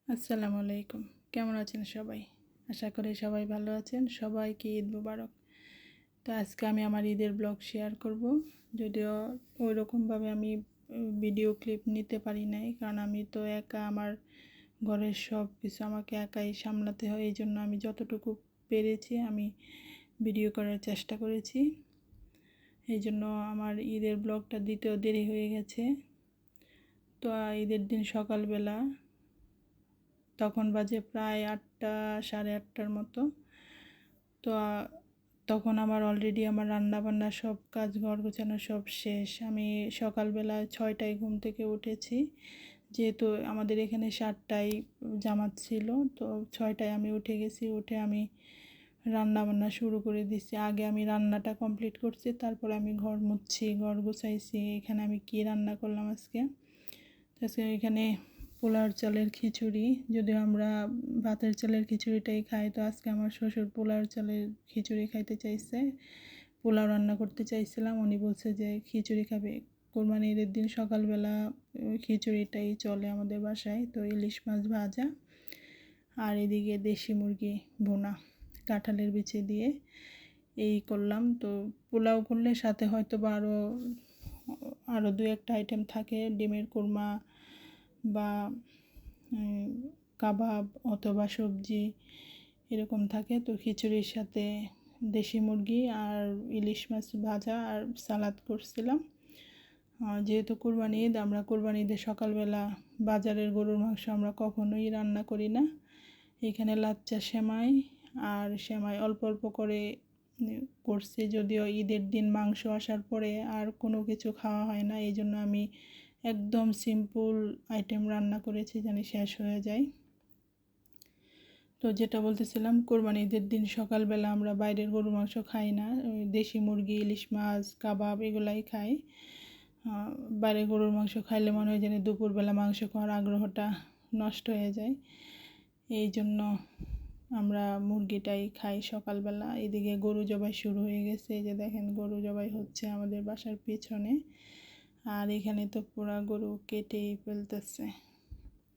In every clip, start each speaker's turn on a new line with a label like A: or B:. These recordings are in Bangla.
A: আসসালামু আলাইকুম। কেমন আছেন সবাই? আশা করি সবাই ভালো আছেন। সবাইকে ঈদ মুবারক। তো আজকে আমি আমার ঈদের ব্লগ শেয়ার করব। যদিও ওইরকমভাবে আমি ভিডিও ক্লিপ নিতে পারি নাই, কারণ আমি তো একা, আমার ঘরের সব কিছু আমাকে একাই সামলাতে হয়। এই জন্য আমি যতটুকু পেরেছি আমি ভিডিও করার চেষ্টা করেছি। এই জন্য আমার ঈদের ব্লগটা দিতেও দেরি হয়ে গেছে। তো ঈদের দিন সকালবেলা তখন বাজে প্রায় 8টা, সাড়ে 8টার মতো। তো তখন আমার অলরেডি আমার রান্নাবান্না সব কাজ, ঘর গোছানো সব শেষ। আমি সকালবেলা 6টায় ঘুম থেকে উঠেছি, যেহেতু আমাদের এখানে 7টায় জামাত ছিল। তো 6টায় আমি উঠে গেছি। উঠে আমি রান্নাবান্না শুরু করে দিচ্ছি। আগে আমি রান্নাটা কমপ্লিট করছি, তারপর আমি ঘর মুছছি, ঘর গুছাইছি। এখানে আমি কি রান্না করলাম আজকে এখানে পোলার চালের খিচুড়ি। যদিও আমরা ভাতের চালের খিচুড়িটাই খাই, তো আজকে আমার শ্বশুর পোলার চালের খিচুড়ি খাইতে চাইছে। পোলাও রান্না করতে চাইছিলাম, উনি বলছে যে খিচুড়ি খাবে। কোরবানি ঈদের দিন সকালবেলা খিচুড়িটাই চলে আমাদের বাসায়। তো ইলিশ মাছ ভাজা আর এদিকে দেশি মুরগি ভুনা কাঁঠালের বিচি দিয়ে এই করলাম। তো পোলাও করলে সাথে হয়তো বা আরও দু একটা আইটেম থাকে, ডিমের কোরমা বা কাবাব অথবা সবজি এরকম থাকে। তো খিচুড়ির সাথে দেশি মুরগি আর ইলিশ মাছ ভাজা আর সালাদ করছিলাম। যেহেতু কোরবানি ঈদ, আমরা কোরবানি ঈদের সকালবেলা বাজারের গরুর মাংস আমরা কখনোই রান্না করি না। এখানে লাচ্চা সেমাই আর সেমাই অল্প অল্প করে করছি। যদিও ঈদের দিন মাংস আসার পরে আর কোনো কিছু খাওয়া হয় না, এই জন্য আমি একদম সিম্পল আইটেম রান্না করেছি, জানি শেষ হয়ে যায়। তো যেটা বলতেছিলাম, কোরবানি ঈদের দিন সকালবেলা আমরা বাইরের গরু মাংস খাই না, দেশি মুরগি, ইলিশ মাছ, কাবাব এগুলাই খাই। বাইরের গরুর মাংস খাইলে মনে হয় যেন দুপুরবেলা মাংস খাওয়ার আগ্রহটা নষ্ট হয়ে যায়। এই জন্য আমরা মুরগিটাই খাই সকালবেলা। এদিকে গরু জবাই শুরু হয়ে গেছে, এই যে দেখেন গরু জবাই হচ্ছে আমাদের বাসার পিছনে। আর এখানে তো পুরা গরু কেটেই ফেলতেছে,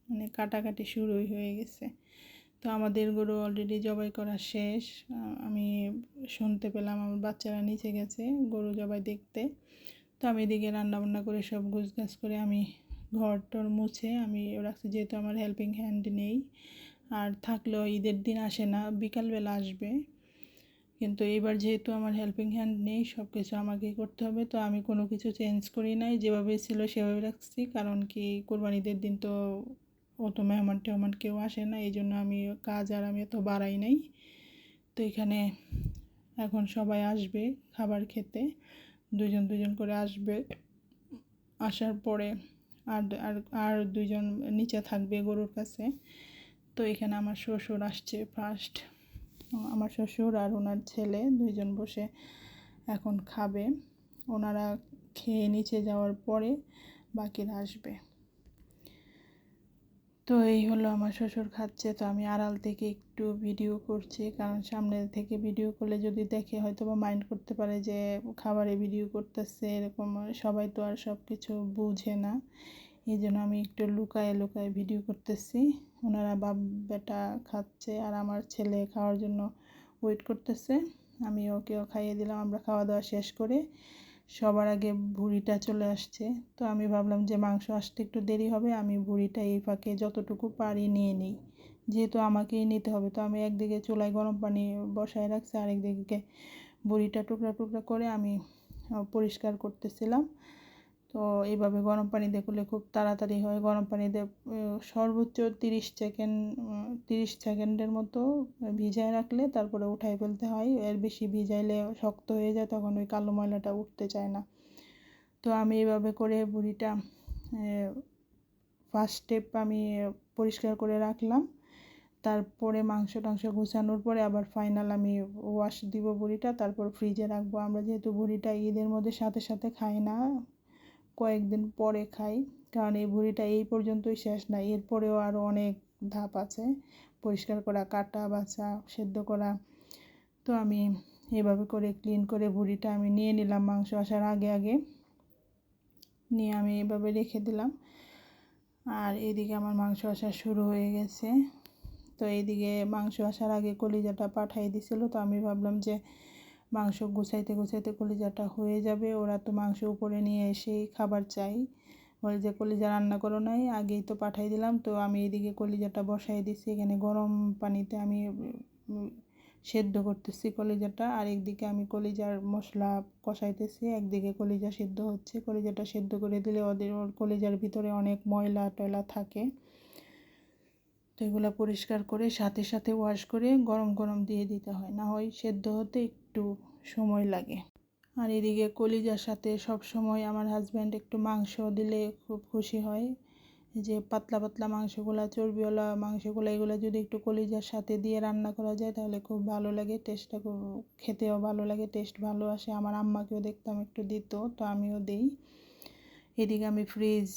A: মানে কাটাকাটি শুরুই হয়ে গেছে। তো আমাদের গরু অলরেডি জবাই করা শেষ। আমি শুনতে পেলাম আমার বাচ্চারা নিচে গেছে গরু জবাই দেখতে। তো আমি এদিকে রান্নাবান্না করে সব গুছগাছ করে আমি ঘর টর মুছে আমি রাখছি, যেহেতু আমার হেল্পিং হ্যান্ড নেই। আর থাকলেও ঈদের দিন আসে না, বিকালবেলা আসবে। কিন্তু এবার যেহেতু আমার হেল্পিং হ্যান্ড নেই, সব কিছু আমাকেই করতে হবে। তো আমি কোনো কিছু চেঞ্জ করি নাই, যেভাবে ছিল সেভাবে রাখছি। কারণ কি, কোরবানিদের দিন তো অত মেহমান টেহমান কেউ আসে না, এই জন্য আমি কাজ আর আমি এত বাড়াই নাই। তো এখানে এখন সবাই আসবে খাবার খেতে, দুজন দুজন করে আসবে। আসার পরে আর আর আর দুজন নিচে থাকবে গরুর কাছে। তো এখানে আমার শ্বশুর আসছে ফার্স্ট। আমার শ্বশুর আর ওনার ছেলে দুইজন বসে এখন খাবে। ওনারা খেয়ে নিচে যাওয়ার পরে বাকিরা আসবে। তো এই হলো, আমার শ্বশুর খাচ্ছে। তো আমি আড়াল থেকে একটু ভিডিও করছি, কারণ সামনে থেকে ভিডিও করলে যদি দেখে হয়তো বা মাইন্ড করতে পারে যে খাবারে ভিডিও করতেছে, এরকম। সবাই তো আর সব কিছু বুঝে না, এই জন্য আমি একটু লুকায়ে লুকায়ে ভিডিও করতেছি। ওনারা বাপ বেটা খাচ্ছে আর আমার ছেলে খাওয়ার জন্য ওয়েট করতেছে। আমি ওকেও খাইয়ে দিলাম। আমরা খাওয়া দাওয়া শেষ করে সবার আগে ভুড়িটা চলে আসছে। তো আমি ভাবলাম যে মাংস আসতে একটু দেরি হবে, আমি ভুড়িটা এই ফাঁকে যতটুকু পারি নিয়ে নিই, যেহেতু আমাকেই নিতে হবে। তো আমি একদিকে চুলায় গরম পানি বসায় রাখছি, আরেকদিকে ভুড়িটা টুকরা টুকরা করে আমি পরিষ্কার করতেছিলাম। তো এইভাবে গরম পানি দিয়ে করলে খুব তাড়াতাড়ি হয়। গরম পানি দিয়ে সর্বোচ্চ 30 সেকেন্ডের মতো ভিজায় রাখলে তারপরে উঠাই ফেলতে হয়। এর বেশি ভিজাইলে শক্ত হয়ে যায়, তখন ওই কালো ময়লাটা উঠতে চায় না। তো আমি এইভাবে করে বুড়িটা ফার্স্ট স্টেপ আমি পরিষ্কার করে রাখলাম। তারপরে মাংস টাংস গুছানোর পরে আবার ফাইনাল আমি ওয়াশ দিব বুড়িটা, তারপর ফ্রিজে রাখবো। আমরা যেহেতু বুড়িটা ঈদের মধ্যে সাথে সাথে খাই না, কয়েকদিন পরে খাই, কারণ এই ভুঁড়িটা এই পর্যন্তই শেষ না, এরপরেও আরও অনেক ধাপ আছে, পরিষ্কার করা, কাটা, বাছা, সেদ্ধ করা। তো আমি এভাবে করে ক্লিন করে ভুঁড়িটা আমি নিয়ে নিলাম মাংস আসার আগে আগে, নিয়ে আমি এভাবে রেখে দিলাম। আর এদিকে আমার মাংস আসা শুরু হয়ে গেছে। তো এইদিকে মাংস আসার আগে কলিজাটা পাঠাই দিছিল, তো আমি ভাবলাম যে মাংস গুছাইতে গুছাইতে কলিজাটা হয়ে যাবে। ওরা তো মাংস উপরে নিয়ে এসেই খাবার চাই, বলে যে কলিজা রান্না করো নাই, আগেই তো পাঠাই দিলাম। তো আমি এদিকে কলিজাটা বসাই দিছি, এখানে গরম পানিতে আমি সেদ্ধ করতেছি কলিজাটা, আর একদিকে আমি কলিজার মশলা কষাইতেছি, একদিকে কলিজা সেদ্ধ হচ্ছে। কলিজাটা সেদ্ধ করে দিলে ওর কলিজার ভিতরে অনেক ময়লা টয়লা থাকে, তো এগুলো পরিষ্কার করে সাথে সাথে ওয়াশ করে গরম গরম দিয়ে দিতে হয়, না হয় সেদ্ধ হতে একটু সময় লাগে। আর এদিকে কলিজার সাথে সব সময় আমার হাজব্যান্ড একটু মাংস দিলে খুব খুশি হয়, যে পাতলা পাতলা মাংসগুলো, চর্বিওয়ালা মাংসগুলো, এগুলো যদি একটু কলিজার সাথে দিয়ে রান্না করা যায় তাহলে খুব ভালো লাগে, টেস্টটা খুব খেতেও ভালো লাগে, টেস্ট ভালো আসে। আমার আম্মাকেও দেখতাম একটু দিত, তো আমিও দিই। এদিকে আমি ফ্রিজ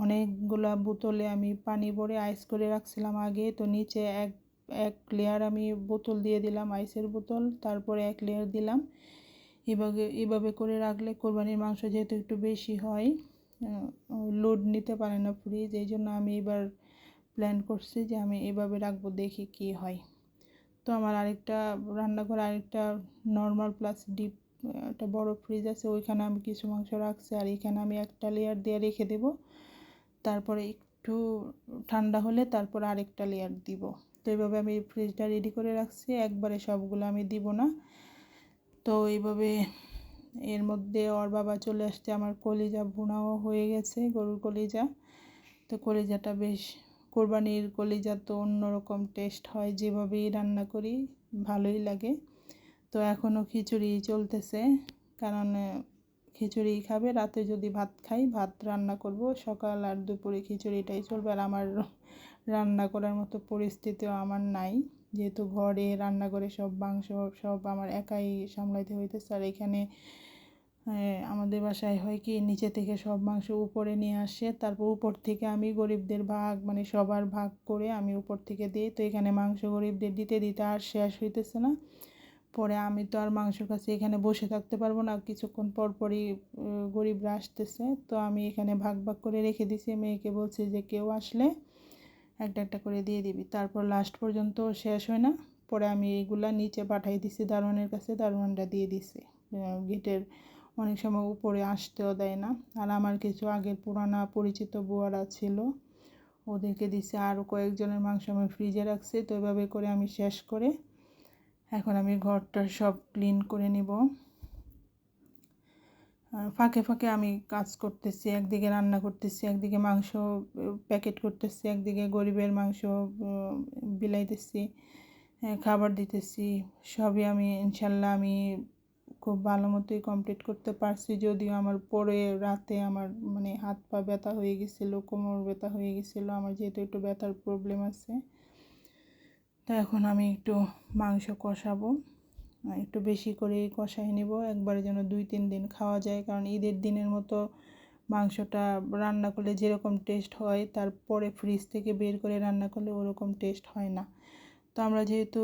A: অনেকগুলা বোতলে আমি পানি ভরে আইস করে রাখছিলাম আগে, তো নিচে এক এক লেয়ার আমি বোতল দিয়ে দিলাম, আইসের বোতল, তারপরে এক লেয়ার দিলাম। এভাবে করে রাখলে কোরবানির মাংস যেহেতু একটু বেশি হয়, লোড নিতে পারে না ফ্রিজ, এই জন্য আমি এবার প্ল্যান করছি যে আমি এভাবে রাখবো, দেখি কি হয়। তো আমার আরেকটা রান্নাঘর, আরেকটা নর্মাল প্লাস ডিপ একটা বড় ফ্রিজ আছে, ওইখানে আমি কিছু মাংস রাখছি, আর এখানে আমি একটা লেয়ার দিয়ে রেখে দেব, তারপরে একটু ঠান্ডা হলে তারপর আরেকটা লেয়ার দিব। তো এইভাবে আমি ফ্রিজটা রেডি করে রাখছি, একবারে সবগুলো আমি দিব না। তো এইভাবে এর মধ্যে ওর বাবা চলে আসছে, আমার কলিজা ভুনাও হয়ে গেছে, গরুর কলিজা। তো কলিজাটা বেশ, কোরবানির কলিজা তো অন্যরকম টেস্ট হয়, যেভাবেই রান্না করি ভালোই লাগে। তো এখনও খিচুড়ি চলতেছে, কারণ খিচুড়ি খাবে, রাতে যদি ভাত খাই ভাত রান্না করব, সকাল আর দুপুরে খিচুড়িটাই চলবে। আর আমার রান্না করার মতো পরিস্থিতিও আমার নাই, যেহেতু ঘরে রান্না করে সব মাংস সব আমার একাই সামলাইতে হইতেছে। আর এখানে আমাদের বাসায় হয় কি, নিচে থেকে সব মাংস উপরে নিয়ে আসে, তারপর উপর থেকে আমি গরিবদের ভাগ, মানে সবার ভাগ করে আমি উপর থেকে দিই। তো এখানে মাংস গরিবদের দিতে দিতে আর শেষ হইতেছে না, পরে আমি তো আর মাংসের কাছে এখানে বসে থাকতে পারবো না, কিছুক্ষণ পর পরই গরিবরা আসতেছে, তো আমি এখানে ভাগ ভাগ করে রেখে দিছি। মেয়েকে বলছি যে কেউ আসলে একটা একটা করে দিয়ে দিবি, তারপর লাস্ট পর্যন্ত শেষ হয় না, পরে আমি এইগুলা নিচে পাঠাই দিছি দারোয়ানের কাছে, দারোয়ানরা দিয়ে দিছে। গেটের অনেক সময় উপরে আসতেও দেয় না। আর আমার কিছু আগের পুরানা পরিচিত বুয়ারা ছিল, ওদেরকে দিছে, আরও কয়েকজনের মাংস আমি ফ্রিজে রাখছি। তো এভাবে করে আমি শেষ করে এখন আমি ঘরটা সব ক্লিন করে নিব। ফাঁকে ফাঁকে আমি কাজ করতেছি, একদিকে রান্না করতেছি, একদিকে মাংস প্যাকেট করতেছি, একদিকে গরিবের মাংস বিলাইতেছি, খাবার দিতেছি। সবই আমি ইনশাল্লাহ আমি খুব ভালো মতোই কমপ্লিট করতে পারছি, যদিও আমার পরে রাতে আমার মানে হাত পা ব্যথা হয়ে গেছিলো, কোমর ব্যথা হয়ে গেছিলো, আমার যেহেতু একটু ব্যথার প্রবলেম আছে। তো এখন আমি একটু মাংস কষাবো, একটু বেশি করেই কষাই নেব, একবারে যেন 2-3 দিন খাওয়া যায়, কারণ ঈদের দিনের মতো মাংসটা রান্না করলে যেরকম টেস্ট হয়, তারপরে ফ্রিজ থেকে বের করে রান্না করলে ওরকম টেস্ট হয় না। তো আমরা যেহেতু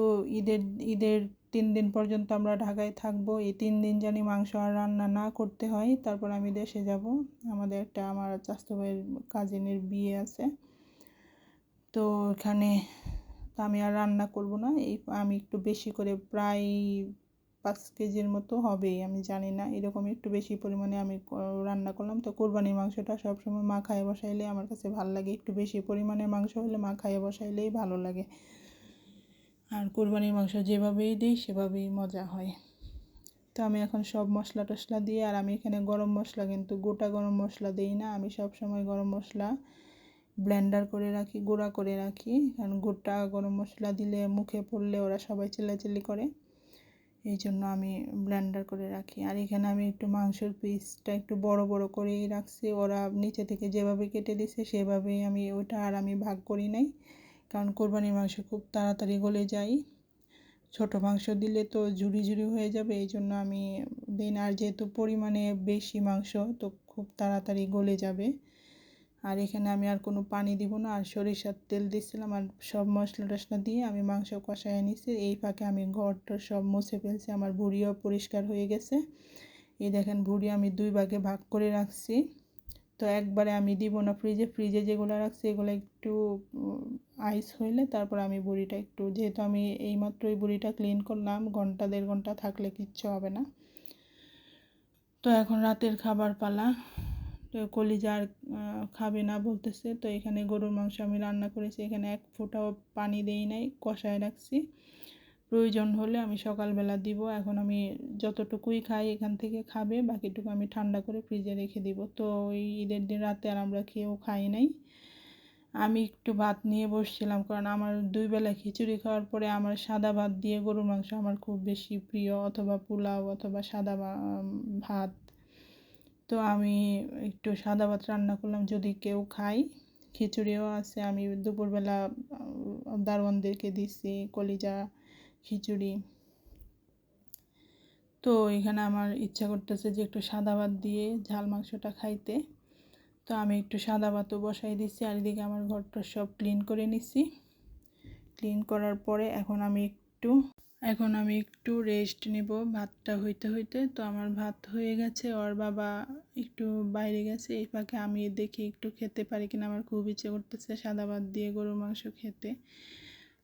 A: ঈদের 3 দিন পর্যন্ত আমরা ঢাকায় থাকবো, এই 3 দিন জানি মাংস আর রান্না না করতে হয়, তারপর আমি দেশে যাব। আমাদের আমার চাচাতো ভাইয়ের কাজিনের বিয়ে আছে, তো এখানে তো আমি আর রান্না করব না, আমি একটু বেশি করে প্রায় 5 কেজির মতো হবেই, আমি জানি না, এরকম একটু বেশি পরিমাণে আমি রান্না করলাম। তো কোরবানির মাংসটা সবসময় মাখায় বসাইলে আমার কাছে ভালো লাগে, একটু বেশি পরিমাণে মাংস হলে মাখায় বসাইলেই ভালো লাগে। আর কোরবানির মাংস যেভাবেই দিই সেভাবেই মজা হয়। তো আমি এখন সব মশলা টশলা দিয়ে, আর আমি এখানে গরম মশলা কিন্তু গোটা গরম মশলা দিই না, আমি সব সময় গরম মশলা ব্লেন্ডার করে রাখি, গুঁড়া করে রাখি, কারণ গোটা গরম মশলা দিলে মুখে পড়লে ওরা সবাই চিল্লাচিল্লি করে, এই জন্য আমি ব্লেন্ডার করে রাখি। আর এখানে আমি একটু মাংসের পিসটা একটু বড় বড় করেই রাখছি, ওরা নিচে থেকে যেভাবে কেটে দিছে সেভাবেই আমি ওটা আর আমি ভাগ করি নাই, কারণ কোরবানির মাংস খুব তাড়াতাড়ি গলে যায়, ছোট মাংস দিলে তো ঝুরি ঝুরি হয়ে যাবে, এই জন্য আমি দিই না। আর যেহেতু পরিমাণে বেশি মাংস, তো খুব তাড়াতাড়ি গলে যাবে। আর এখানে আমি আর কোনো পানি দিব না, আর সরিষার তেল দিয়েছিলাম, আর সব মশলা টশলা দিয়ে আমি মাংস কষায় নিছি। এই ফাঁকে আমি ঘরটা সব মুছে ফেলছি, আমার ভুঁড়িও পরিষ্কার হয়ে গেছে। এই দেখেন ভুঁড়ি আমি 2 ভাগে ভাগ করে রাখছি, তো একবারে আমি দিব না ফ্রিজে, ফ্রিজে যেগুলো রাখছি এগুলো একটু আইস হইলে তারপর আমি বড়িটা একটু, যেহেতু আমি এইমাত্রই বড়িটা ক্লিন করলাম, ঘন্টা 1.5 ঘন্টা থাকলে কিচ্ছু হবে না। তো এখন রাতের খাবার পালা। তো কলিজা আর খাবে না বলতেছে, তো এখানে গরুর মাংস আমি রান্না করেছি, এখানে এক ফোঁটাও পানি দেই নাই, কষায় রাখছি, প্রয়োজন হলে আমি সকালবেলা দিব। এখন আমি যতটুকুই খাই এখান থেকে খাবে, বাকিটুকু আমি ঠান্ডা করে ফ্রিজে রেখে দিব। তো ওই ঈদের দিন রাতে আর আমরা খেয়েও খাই নাই। আমি একটু ভাত নিয়ে বসছিলাম, কারণ আমার 2 বেলা খিচুড়ি খাওয়ার পরে আমার সাদা ভাত দিয়ে গরুর মাংস আমার খুব বেশি প্রিয়, অথবা পোলাও অথবা সাদা ভাত। তো আমি একটু সাদা ভাত রান্না করলাম যদি কেউ খায়। খিচুড়িও আছে, আমি দুপুরবেলা দারোয়ানদেরকে দিচ্ছি কলিজা খিচুড়ি। তো এখানে আমার ইচ্ছা করতেছে যে একটু সাদা ভাত দিয়ে ঝাল মাংসটা খাইতে। তো আমি একটু সাদা ভাতও বসাই দিচ্ছি, আর এদিকে আমার ঘরটা সব ক্লিন করে নিচ্ছি। ক্লিন করার পরে এখন আমি একটু রেস্ট নেব ভাতটা হইতে হইতে। তো আমার ভাত হয়ে গেছে, ওর বাবা একটু বাইরে গেছে, এই ফাঁকে আমি দেখি একটু খেতে পারি কিনা, আমার খুব ইচ্ছে করতেছে সাদা ভাত দিয়ে গরুর মাংস খেতে।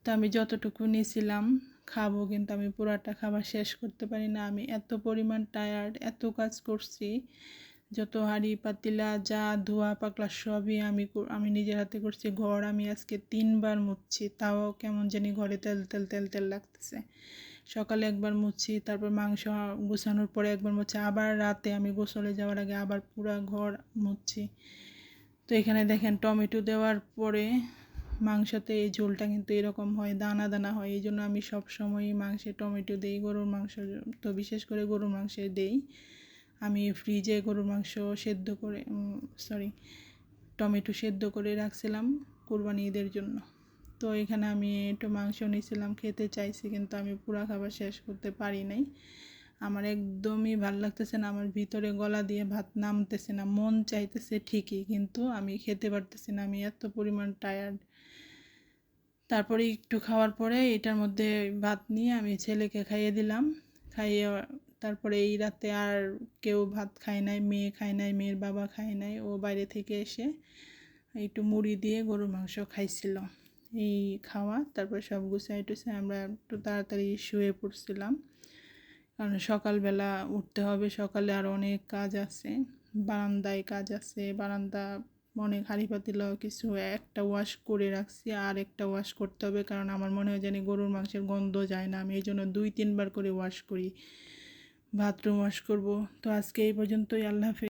A: তো আমি যতটুকু নিয়েছিলাম খাবো, কিন্তু আমি পুরাটা খাবার শেষ করতে পারি না। আমি এত পরিমাণ টায়ার্ড, এত কাজ করছি, যত হাঁড়ি পাতিলা যা ধোয়া পাকলা সবই আমি নিজের হাতে করছি। ঘর আমি আজকে 3 বার মুছছি, তাও কেমন জানি ঘরে তেল তেল তেল তেল লাগতেছে। সকালে একবার মুছছি, তারপর মাংস গুছানোর পরে একবার মুছছি, আবার রাতে আমি গোসলে যাওয়ার আগে আবার পুরা ঘর মুছছি। তো এখানে দেখেন টমেটো দেওয়ার পরে মাংসতে এই ঝোলটা কিন্তু এরকম হয়, দানা দানা হয়। এই জন্য আমি সবসময়ই মাংসে টমেটো দিই, গরুর মাংস তো বিশেষ করে গরুর মাংসে দিই। আমি ফ্রিজে গরুর মাংস সেদ্ধ করে টমেটো সেদ্ধ করে রাখছিলাম কুরবানি ঈদের জন্য। তো এখানে আমি একটু মাংস নিয়েছিলাম, খেতে চাইছি, কিন্তু আমি পুরা খাবার শেষ করতে পারি নাই। আমার একদমই ভাল লাগতেছে না, আমার ভিতরে গলা দিয়ে ভাত নামতেছে না, মন চাইতেছে ঠিকই, কিন্তু আমি খেতে পারতেছি না, আমি এত পরিমাণ টায়ার্ড। তারপরে একটু খাওয়ার পরে এটার মধ্যে ভাত নিয়ে আমি ছেলেকে খাইয়ে দিলাম। খাইয়ে তারপরে এই রাতে আর কেউ ভাত খায় নাই, মেয়ে খায় নাই, মেয়ের বাবা খায় নাই, ও বাইরে থেকে এসে একটু মুড়ি দিয়ে গরুর মাংস খাইছিল। এই খাওয়া তারপরে সব গুছাই টুছাই আমরা একটু তাড়াতাড়ি শুয়ে পড়ছিলাম, কারণ সকালবেলা উঠতে হবে, সকালে আরও অনেক কাজ আছে, বারান্দায় কাজ আছে, বারান্দা অনেক হাঁড়ি পাতিল কিছু একটা ওয়াশ করে রাখছি, আর একটা ওয়াশ করতে হবে, কারণ আমার মনে হয় জানি গরুর মাংসের গন্ধ যায় না, আমি এই জন্য 2-3 বার করে ওয়াশ করি, বাথরুম ওয়াশ করব। তো আজকে এই পর্যন্তই, আল্লাহ হাফেজ।